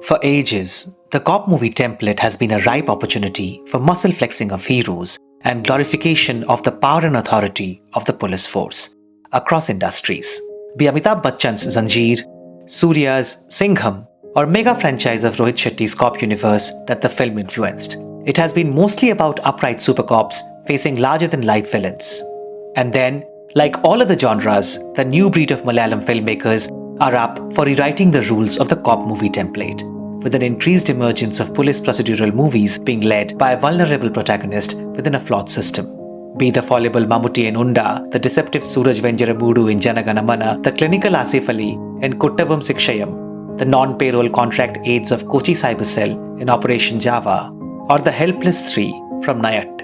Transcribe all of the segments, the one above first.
For ages, the cop movie template has been a ripe opportunity for muscle flexing of heroes and glorification of the power and authority of the police force across industries. Be Amitabh Bachchan's Zanjeer, Surya's Singham, or mega franchise of Rohit Shetty's cop universe that the film influenced. It has been mostly about upright supercops facing larger-than-life villains. And then, like all other genres, the new breed of Malayalam filmmakers are up for rewriting the rules of the cop movie template, with an increased emergence of police procedural movies being led by a vulnerable protagonist within a flawed system. Be the fallible Mammootty in Unda, the deceptive Suraj Venjaramudu in Janagana Mana, the clinical Asif Ali in Kuttavam Sikshayam, the non-payroll contract aides of Kochi Cyber Cell in Operation Java, or the helpless three from Nayat.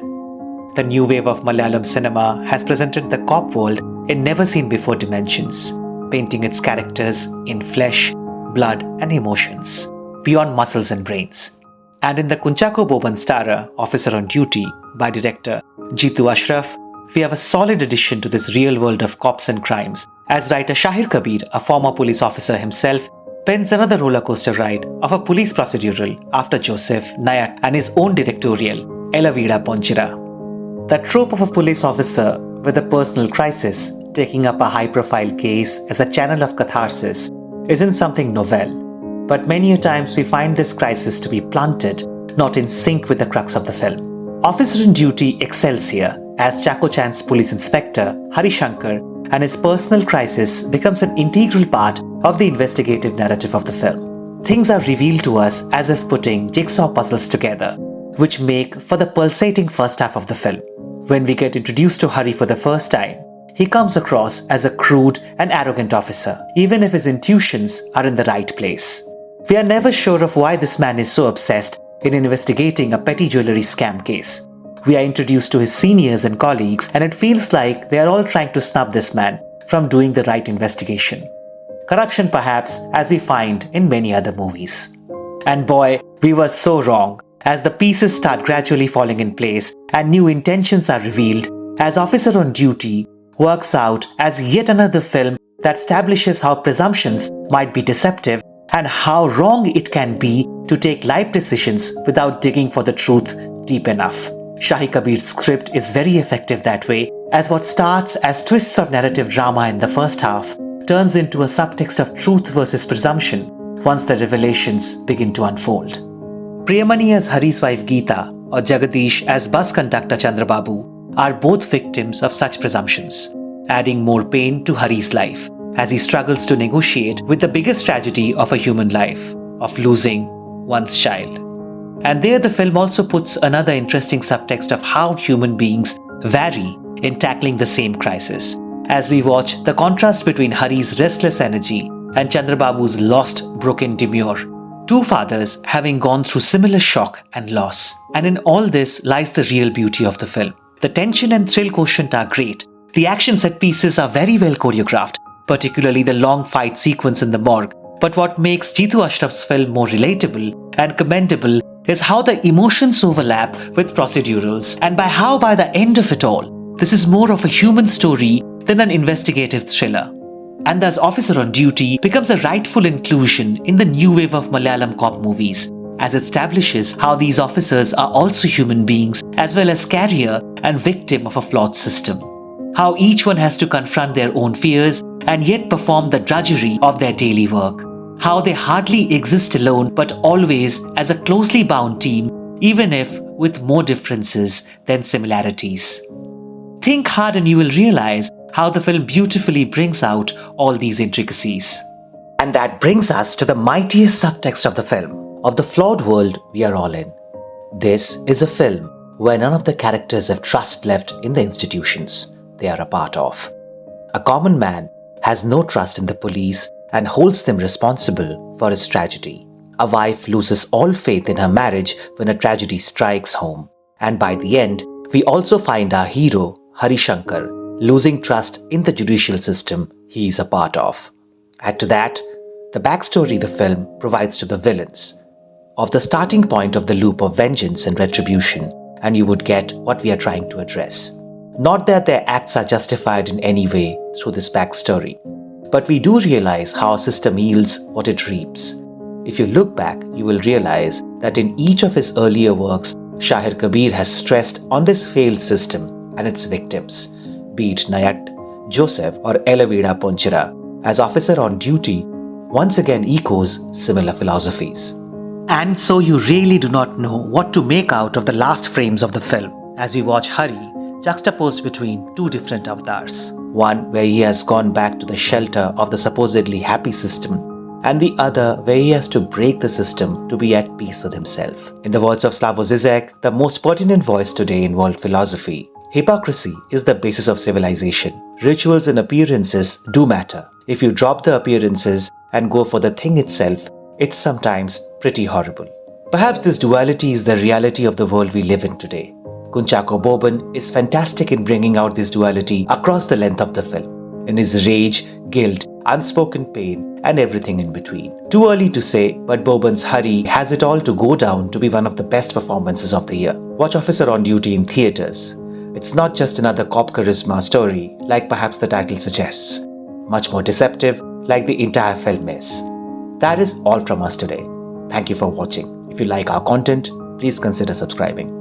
The new wave of Malayalam cinema has presented the cop world in never-seen-before dimensions, painting its characters in flesh, blood and emotions, beyond muscles and brains. And in the Kunchako Boban starrer, Officer on Duty, by director Jithu Asharef, we have a solid addition to this real world of cops and crimes, as writer Shahir Kabir, a former police officer himself, pens another rollercoaster ride of a police procedural after Joseph, Nayat and his own directorial, Ella Vida Ponchira. The trope of a police officer with a personal crisis taking up a high-profile case as a channel of catharsis isn't something novel, but many a times we find this crisis to be planted, not in sync with the crux of the film. Officer on Duty excels here, as Chako Chan's police inspector, Hari Shankar, and his personal crisis becomes an integral part of the investigative narrative of the film. Things are revealed to us as if putting jigsaw puzzles together, which make for the pulsating first half of the film. When we get introduced to Hari for the first time, he comes across as a crude and arrogant officer, even if his intuitions are in the right place. We are never sure of why this man is so obsessed in investigating a petty jewelry scam case. We are introduced to his seniors and colleagues, and it feels like they are all trying to snub this man from doing the right investigation. Corruption perhaps, as we find in many other movies. And boy, we were so wrong, as the pieces start gradually falling in place and new intentions are revealed, as Officer on Duty works out as yet another film that establishes how presumptions might be deceptive and how wrong it can be to take life decisions without digging for the truth deep enough. Shahir Kabir's script is very effective that way, as what starts as twists of narrative drama in the first half turns into a subtext of truth versus presumption once the revelations begin to unfold. Priyamani as Hari's wife Geeta or Jagadish as bus conductor Chandrababu are both victims of such presumptions, adding more pain to Hari's life as he struggles to negotiate with the biggest tragedy of a human life, of losing one's child. And there the film also puts another interesting subtext of how human beings vary in tackling the same crisis, as we watch the contrast between Hari's restless energy and Chandrababu's lost, broken demure, two fathers having gone through similar shock and loss. And in all this lies the real beauty of the film. The tension and thrill quotient are great. The action set pieces are very well choreographed, particularly the long fight sequence in the morgue. But what makes Jithu Asharef's film more relatable and commendable is how the emotions overlap with procedurals, and by the end of it all, this is more of a human story than an investigative thriller. And thus Officer on Duty becomes a rightful inclusion in the new wave of Malayalam cop movies, as it establishes how these officers are also human beings as well as carrier and victim of a flawed system. How each one has to confront their own fears and yet perform the drudgery of their daily work. How they hardly exist alone but always as a closely bound team, even if with more differences than similarities. Think hard and you will realize how the film beautifully brings out all these intricacies. And that brings us to the mightiest subtext of the film, of the flawed world we are all in. This is a film where none of the characters have trust left in the institutions they are a part of. A common man has no trust in the police and holds them responsible for his tragedy. A wife loses all faith in her marriage when a tragedy strikes home. And by the end, we also find our hero, Hari Shankar, losing trust in the judicial system he is a part of. Add to that, the backstory the film provides to the villains, of the starting point of the loop of vengeance and retribution, and you would get what we are trying to address. Not that their acts are justified in any way through this backstory, but we do realize how a system yields what it reaps. If you look back, you will realize that in each of his earlier works, Shahir Kabir has stressed on this failed system and its victims, be it Nayat, Joseph, or Elavida Ponchira, as officer on duty, once again echoes similar philosophies. And so you really do not know what to make out of the last frames of the film as we watch Hari juxtaposed between two different avatars. One where he has gone back to the shelter of the supposedly happy system, and the other where he has to break the system to be at peace with himself. In the words of Slavoj Zizek, the most pertinent voice today in world philosophy, hypocrisy is the basis of civilization. Rituals and appearances do matter. If you drop the appearances and go for the thing itself, it's sometimes pretty horrible. Perhaps this duality is the reality of the world we live in today. Kunchako Boban is fantastic in bringing out this duality across the length of the film, in his rage, guilt, unspoken pain, and everything in between. Too early to say, but Boban's Hari has it all to go down to be one of the best performances of the year. Watch Officer on Duty in theatres. It's not just another cop charisma story, like perhaps the title suggests. Much more deceptive, like the entire film is. That is all from us today. Thank you for watching. If you like our content, please consider subscribing.